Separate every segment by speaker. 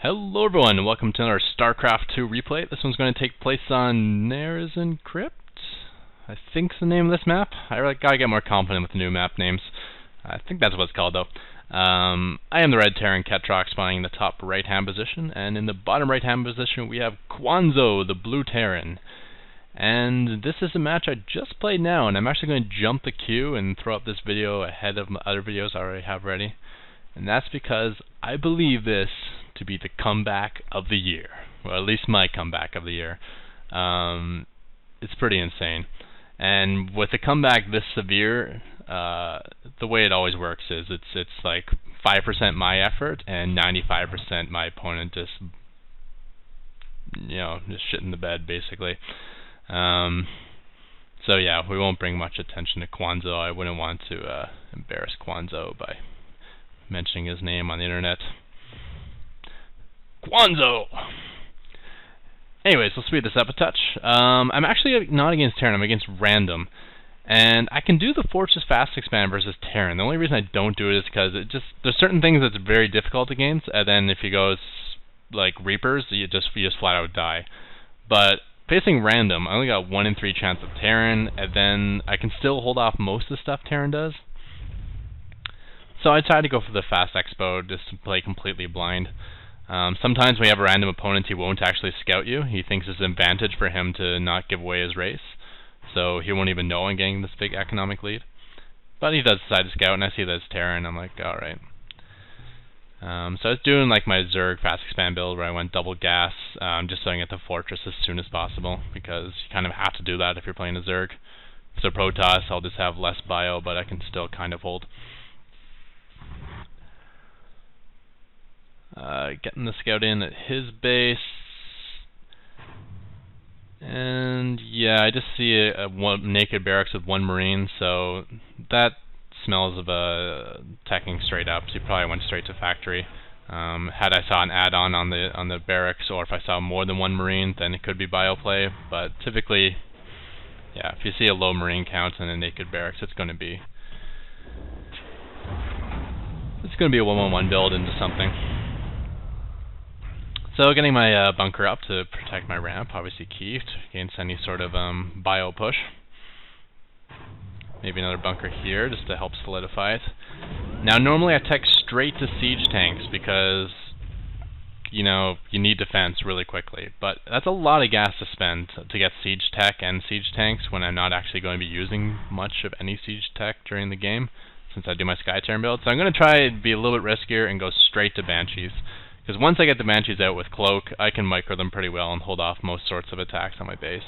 Speaker 1: Hello everyone, and welcome to another Starcraft 2 replay. This one's going to take place on Neresan Crypt, I think's the name of this map. I gotta get more confident with the new map names. I think that's what it's called though. I am the red Terran Ketroc spawning in the top right hand position, and in the bottom right hand position we have Quanzo, the blue Terran. And this is a match I just played now, and I'm actually going to jump the queue and throw up this video ahead of my other videos I already have ready. And that's because I believe this to be the comeback of the year. Well, at least my comeback of the year. It's pretty insane. And with a comeback this severe, the way it always works is it's like 5% my effort and 95% my opponent just shitting the bed basically. So yeah, we won't bring much attention to Quanzo. I wouldn't want to embarrass Quanzo by mentioning his name on the internet. Quanzo! Anyways, let's speed this up a touch. I'm actually not against Terran, I'm against random. And I can do the Fortress Fast Expand versus Terran. The only reason I don't do it is because there's certain things that's very difficult against, and then if you go like Reapers, you just flat out die. But facing random, I only got 1 in 3 chance of Terran, and then I can still hold off most of the stuff Terran does. So I decided to go for the Fast Expo, just to play completely blind. Sometimes when you have a random opponent, he won't actually scout you. He thinks it's an advantage for him to not give away his race. So he won't even know I'm getting this big economic lead. But he does decide to scout, and I see that it's Terran, I'm like, alright. So I was doing like my Zerg Fast Expand build where I went double gas, just so I can get the Fortress as soon as possible, because you kind of have to do that if you're playing a Zerg. If it's a Protoss, I'll just have less bio, but I can still kind of hold. Getting the scout in at his base, and yeah, I just see a naked barracks with 1 Marine, so that smells of teching straight up. So he probably went straight to factory. Had I saw an add-on on the barracks, or if I saw more than 1 Marine, then it could be bio play. But typically, yeah, if you see a low Marine count in a naked barracks, it's going to be a 1-1-1 build into something. So getting my bunker up to protect my ramp, obviously key against any sort of bio push. Maybe another bunker here just to help solidify it. Now normally I tech straight to siege tanks because you need defense really quickly, but that's a lot of gas to spend to get siege tech and siege tanks when I'm not actually going to be using much of any siege tech during the game, since I do my Sky Terran build. So I'm going to try and be a little bit riskier and go straight to Banshees. Because once I get the Banshees out with Cloak, I can micro them pretty well and hold off most sorts of attacks on my base,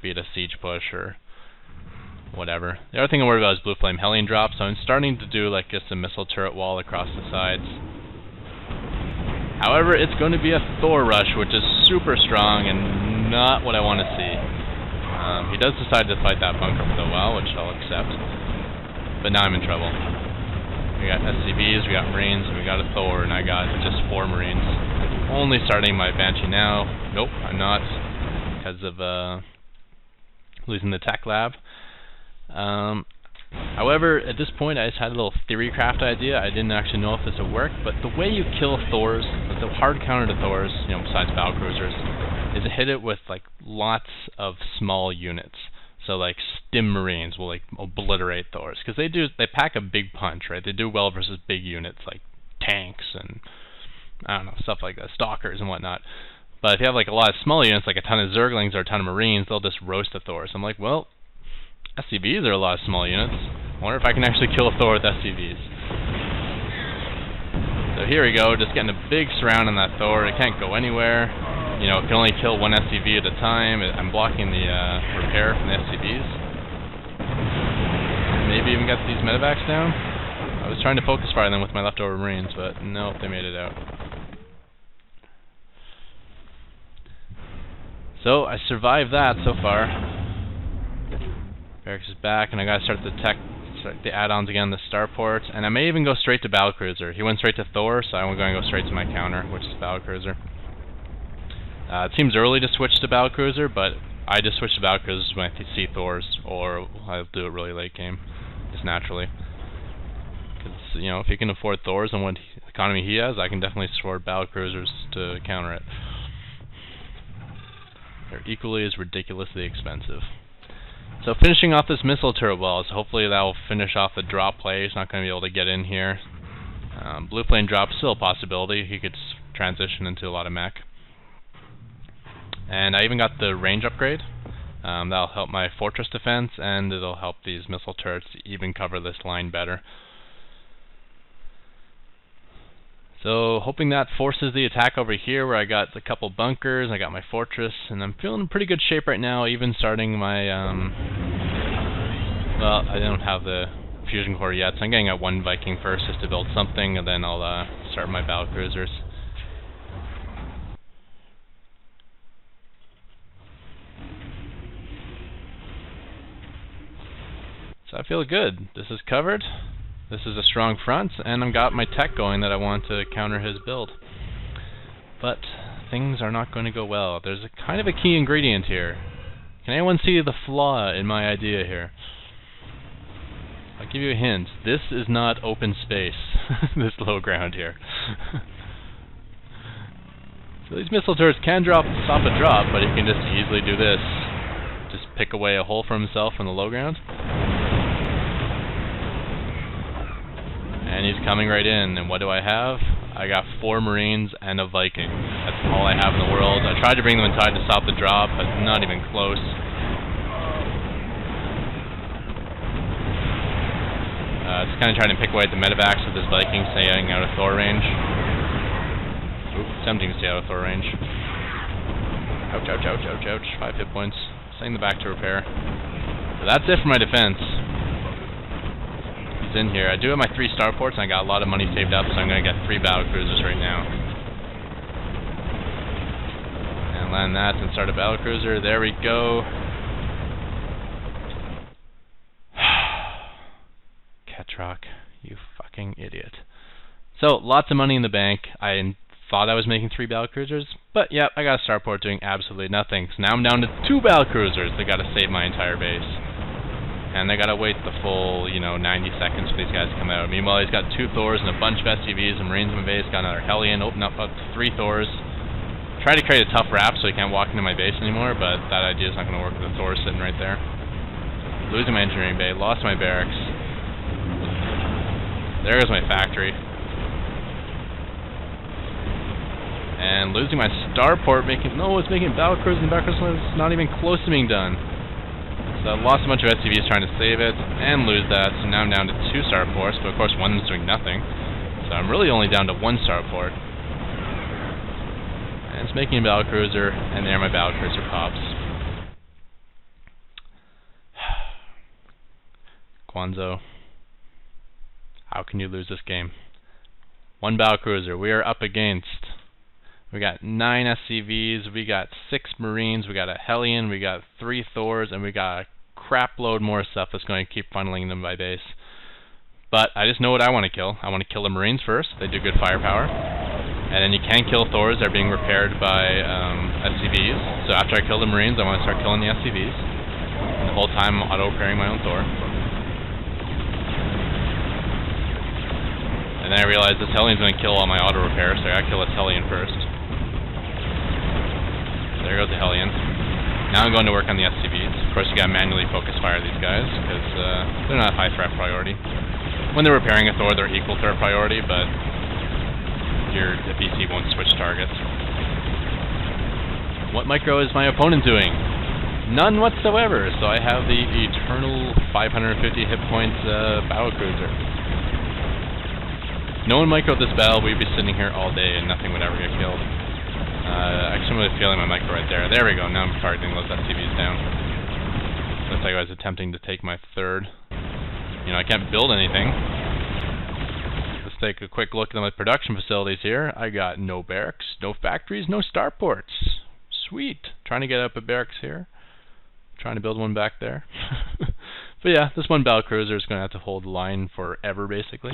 Speaker 1: be it a siege push or whatever. The other thing I'm worried about is Blue Flame Hellion drop, so I'm starting to do like just a missile turret wall across the sides. However, it's going to be a Thor rush, which is super strong and not what I want to see. He does decide to fight that bunker for a while, which I'll accept. But now I'm in trouble. We got SCVs, we got Marines, and we got a Thor, and I got just 4 Marines. I'm only starting my Banshee now. Nope, I'm not, because of losing the tech lab. However, at this point I just had a little theorycraft idea. I didn't actually know if this would work, but the way you kill Thors, the hard counter to Thors, besides Battlecruisers, is to hit it with like lots of small units. So like Stim Marines will like obliterate Thors, because they pack a big punch, right? They do well versus big units like tanks and I don't know, stuff like that, stalkers and whatnot. But if you have like a lot of small units, like a ton of Zerglings or a ton of Marines, they'll just roast the Thors. I'm like, well, SCVs are a lot of small units. I wonder if I can actually kill a Thor with SCVs. So here we go, just getting a big surround on that Thor. It can't go anywhere. It can only kill 1 SCV at a time. I'm blocking the repair from the SCVs. Maybe even got these medevacs down. I was trying to focus fire them with my leftover Marines, but nope, they made it out. So I survived that so far. Barracks is back, and I gotta start the add-ons again, the starports, and I may even go straight to Battlecruiser. He went straight to Thor, so I'm going to go straight to my counter, which is Battlecruiser. It seems early to switch to Battlecruiser, but I just switch to Battlecruisers when I see Thors, or I'll do it really late game, just naturally. Because if you can afford Thors and when it economy he has, I can definitely support battlecruisers to counter it. They're equally as ridiculously expensive. So finishing off this missile turret well, so hopefully that will finish off the drop play. He's not going to be able to get in here. Blue plane drop still a possibility. He could transition into a lot of mech. And I even got the range upgrade. That'll help my fortress defense, and it'll help these missile turrets even cover this line better. So hoping that forces the attack over here where I got a couple bunkers, I got my fortress, and I'm feeling in pretty good shape right now, even starting my, well, I don't have the fusion core yet, so I'm getting out one Viking first just to build something, and then I'll start my battlecruisers. So I feel good. This is covered. This is a strong front, and I've got my tech going that I want to counter his build. But things are not going to go well. There's a kind of a key ingredient here. Can anyone see the flaw in my idea here? I'll give you a hint. This is not open space, this low ground here. So these missile turrets can stop a drop, but he can just easily do this. Just pick away a hole for himself from the low ground. And he's coming right in, and what do I have? I got 4 Marines and a Viking. That's all I have in the world. I tried to bring them inside to stop the drop, but not even close. Just kind of trying to pick away at the medevacs with this Viking staying out of Thor range. Oops, attempting to stay out of Thor range. Ouch, ouch, ouch, ouch, ouch. 5 hit points. Sending the back to repair. So that's it for my defense. In here. I do have my 3 starports, and I got a lot of money saved up, so I'm going to get 3 battlecruisers right now. And land that and start a battlecruiser. There we go. Ketroc, you fucking idiot. So, lots of money in the bank. I thought I was making 3 battlecruisers, but yep, I got a starport doing absolutely nothing. So now I'm down to 2 battlecruisers. They got to save my entire base. And they gotta wait the full, 90 seconds for these guys to come out. Meanwhile, he's got 2 Thors and a bunch of SUVs and Marines in my base. Got another Hellion, open up to 3 Thors. Try to create a tough wrap so he can't walk into my base anymore, but that idea is not gonna work with the Thor sitting right there. Losing my engineering bay, lost my barracks. There goes my factory. And losing my starport, it's making battlecruisers, and battlecruisers is not even close to being done. So I lost a bunch of SUVs trying to save it, and lose that, so now I'm down to 2 starports, but of course one is doing nothing. So I'm really only down to 1 starport. And it's making a battlecruiser, and there my battlecruiser pops. Guanzo, how can you lose this game? 1 battlecruiser, we are up against... We got 9 SCVs, we got 6 Marines, we got a Hellion, we got 3 Thors, and we got a crap load more stuff that's going to keep funneling them by base. But I just know what I want to kill. I want to kill the Marines first. They do good firepower. And then you can kill Thors. They're being repaired by SCVs. So after I kill the Marines, I want to start killing the SCVs. And the whole time I'm auto-repairing my own Thor. And then I realized this Hellion's going to kill all my auto-repair, so I gotta kill this Hellion first. There goes the Hellion. Now I'm going to work on the SCVs. Of course, you gotta manually focus fire these guys, because they're not high threat priority. When they're repairing a Thor, they're equal threat priority, but the BC won't switch targets. What micro is my opponent doing? None whatsoever, so I have the eternal 550 hit points battlecruiser. If no one microed this battle, we'd be sitting here all day and nothing would ever get killed. Actually, I'm really feeling my micro right there. There we go. Now I'm targeting those SCVs down. Looks like I was attempting to take my 3rd. I can't build anything. Let's take a quick look at my production facilities here. I got no barracks, no factories, no starports. Sweet. Trying to get up a barracks here. Trying to build one back there. But yeah, this 1 battlecruiser is going to have to hold the line forever, basically.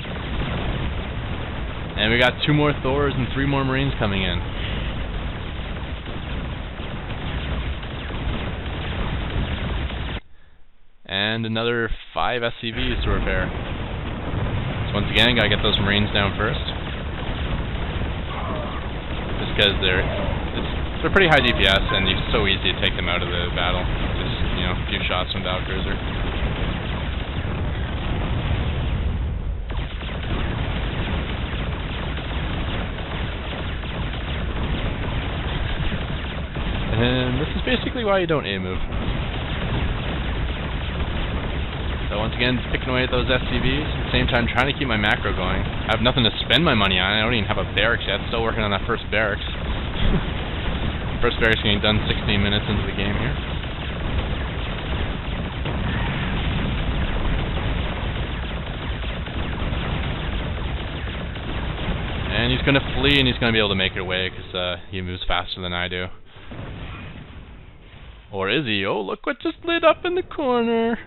Speaker 1: And we got 2 more Thors and 3 more Marines coming in. And another 5 SCVs to repair. So once again, gotta get those Marines down first. because they're pretty high DPS, and it's so easy to take them out of the battle. Just, you know, a few shots from Battlecruiser. And this is basically why you don't A-move. So once again, picking away at those SCVs, at the same time trying to keep my macro going. I have nothing to spend my money on. I don't even have a barracks yet. Still working on that first barracks. First barracks getting done 16 minutes into the game here. And he's going to flee, and he's going to be able to make it away because he moves faster than I do. Or is he? Oh, look what just lit up in the corner.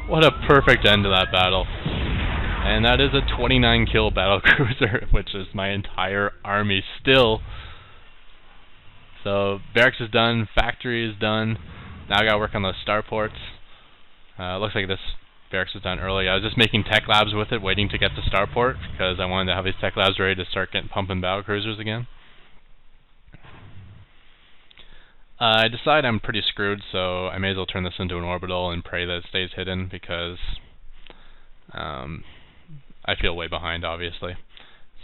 Speaker 1: What a perfect end to that battle. And that is a 29 kill battlecruiser, which is my entire army still. So barracks is done, factory is done. Now I gotta work on those starports. Looks like this barracks was done early. I was just making tech labs with it, waiting to get to starport because I wanted to have these tech labs ready to start getting pumping battlecruisers again. I decide I'm pretty screwed, so I may as well turn this into an orbital and pray that it stays hidden because I feel way behind, obviously.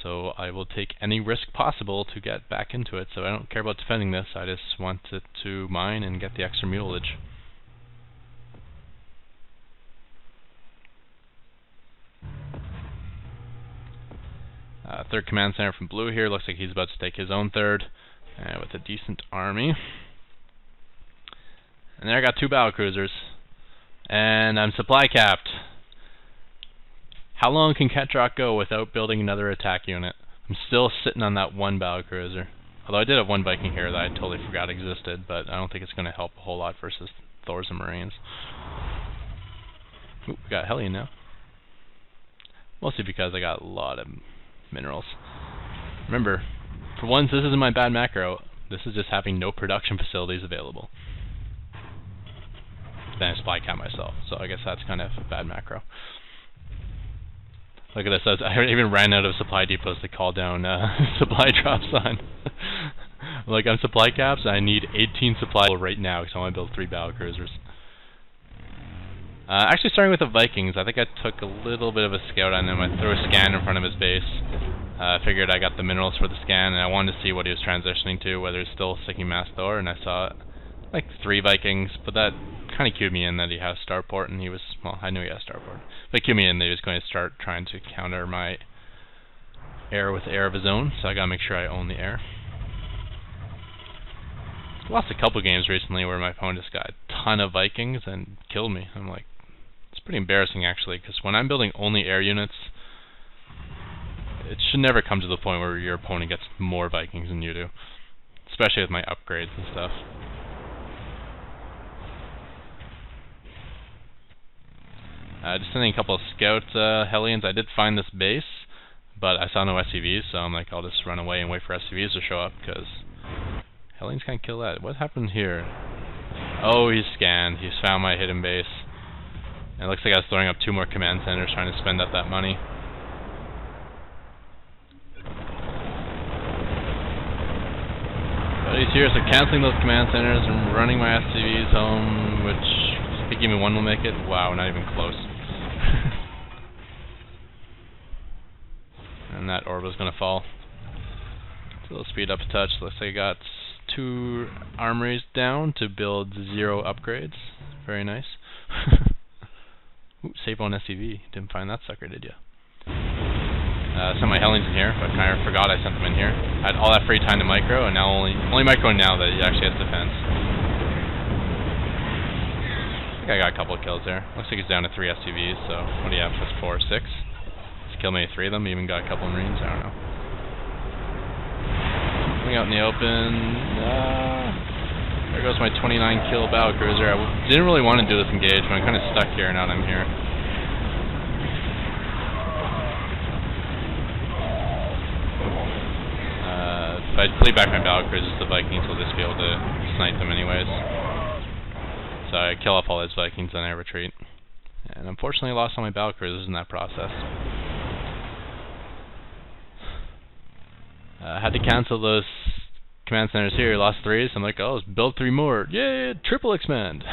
Speaker 1: So I will take any risk possible to get back into it. So I don't care about defending this. I just want it to mine and get the extra mulage. Third command center from blue here. Looks like he's about to take his own third with a decent army. And there I got 2 battlecruisers. And I'm supply capped. How long can Ketroc go without building another attack unit? I'm still sitting on that 1 battlecruiser. Although I did have 1 Viking here that I totally forgot existed, but I don't think it's going to help a whole lot versus Thors and Marines. Ooh, we got Hellion now. Mostly because I got a lot of minerals. Remember, for once this isn't my bad macro. This is just having no production facilities available. Then I supply cap myself, so I guess that's kind of a bad macro. Look at this, I even ran out of supply depots to call down supply drops on. Like, I'm supply caps, I need 18 supply right now because I want to build 3 battlecruisers. Actually starting with the Vikings, I think I took a little bit of a scout on him. I threw a scan in front of his base. I figured I got the minerals for the scan, and I wanted to see what he was transitioning to, whether it's still sticking mass Thor, and I saw like 3 Vikings, but that kind of cued me in that he has starport, and he was, well, I knew he has starport, but it cued me in that he was going to start trying to counter my air with air of his own, so I gotta make sure I own the air. I lost a couple games recently where my opponent just got a ton of Vikings and killed me. I'm like, it's pretty embarrassing actually, because when I'm building only air units, it should never come to the point where your opponent gets more Vikings than you do, especially with my upgrades and stuff. Just sending a couple of scout Hellions. I did find this base, but I saw no SCVs, so I'm like, I'll just run away and wait for SCVs to show up, because Hellions can't kill that. What happened here? Oh, he's scanned. He's found my hidden base. And it looks like I was throwing up 2 more command centers trying to spend up that money. But he's here, so canceling those command centers and running my SCVs home, which I think even 1 will make it. Wow, not even close. And that orbital's gonna fall. So it'll speed up a touch. Looks like I got 2 armories down to build 0 upgrades. Very nice. Ooh, save on SCV. Didn't find that sucker, did ya? Sent my Hellions in here, but kind of forgot I sent them in here. I had all that free time to micro, and now only micro now that he actually has defense. I think I got a couple of kills there. Looks like he's down to 3 SCVs, so what do you have? That's 4 or 6. He's killed maybe 3 of them, even got a couple of Marines, I don't know. Coming out in the open. There goes my 29 kill battlecruiser. I didn't really want to do this engage, but I'm kind of stuck here now that I'm here. If I flee back my battlecruisers, the Vikings will just be able to snipe them anyways. So I kill off all his Vikings, then I retreat. And unfortunately I lost all my battlecruisers in that process. I had to cancel those command centers here. Lost 3, so I'm like, oh, let's build 3 more. Yay, triple expand.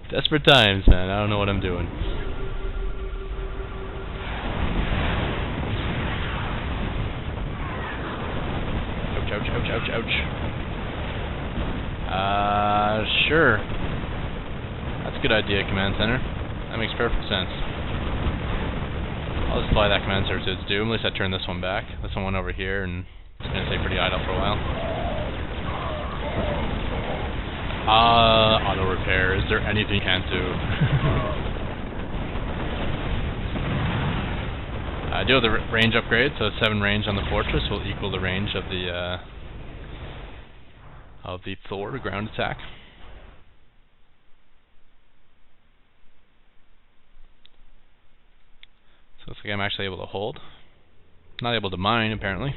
Speaker 1: Desperate times, man. I don't know what I'm doing. Ouch, ouch, ouch, ouch, ouch. Sure. That's a good idea, command center. That makes perfect sense. I'll just fly that command center to its doom. At least I turn this one back. This one went over here, and it's going to stay pretty idle for a while. Auto repair. Is there anything you can't do? I do have the range upgrade, so 7 range on the fortress will equal the range of the Thor ground attack. So looks like I'm actually able to hold. Not able to mine, apparently.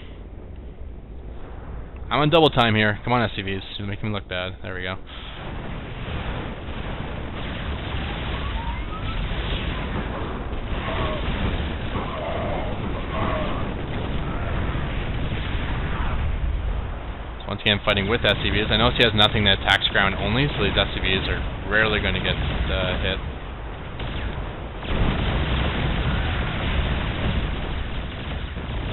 Speaker 1: I'm on double time here. Come on, SCVs. You're making me look bad. There we go. So once again, fighting with SCVs. I notice he has nothing that attacks ground only, so these SCVs are rarely going to get hit.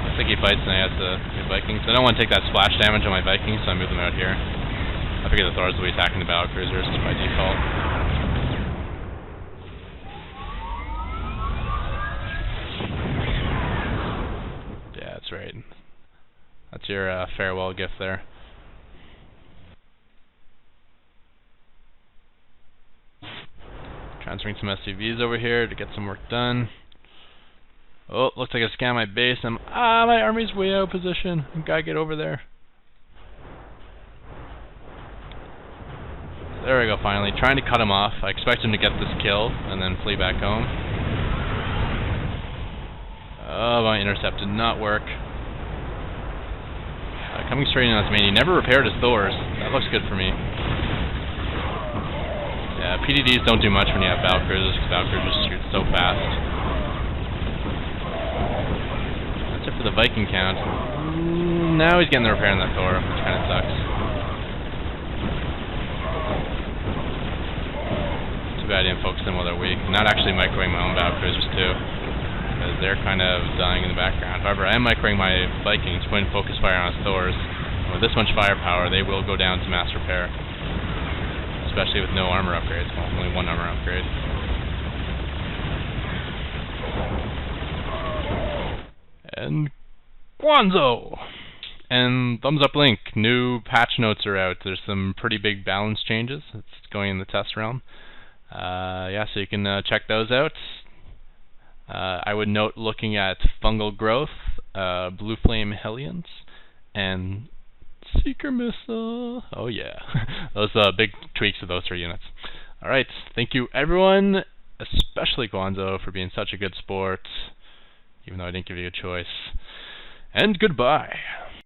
Speaker 1: I think he fights and I have the Vikings. I don't want to take that splash damage on my Vikings, so I move them out here. I figure the Thors will be attacking the Battlecruisers by default. Yeah, that's right. That's your farewell gift there. Transferring some SCVs over here to get some work done. Oh, looks like I scanned my base. My army's way out of position. Gotta get over there. There we go, finally. Trying to cut him off. I expect him to get this kill and then flee back home. Oh, my intercept did not work. Coming straight in on his main. He never repaired his Thors. That looks good for me. Yeah, PDDs don't do much when you have Battlecruisers, because Battlecruisers shoot so fast. That's it for the Viking count. Now he's getting the repair on that Thor, which kind of sucks. Too bad I didn't focus them while they're weak. I'm not actually microwing my own Battlecruisers too, because they're kind of dying in the background. However, I am microwing my Vikings, putting focus fire on his Thors. With this much firepower, they will go down to mass repair. Especially with no armor upgrades. Well, only 1 armor upgrade. And Guanzo! And thumbs up link. New patch notes are out. There's some pretty big balance changes. It's going in the test realm. Yeah, so you can check those out. I would note looking at fungal growth, blue flame hellions, and Seeker Missile. Oh yeah. Those big tweaks of those 3 units. Alright, thank you everyone, especially Guanzo, for being such a good sport, even though I didn't give you a choice. And goodbye.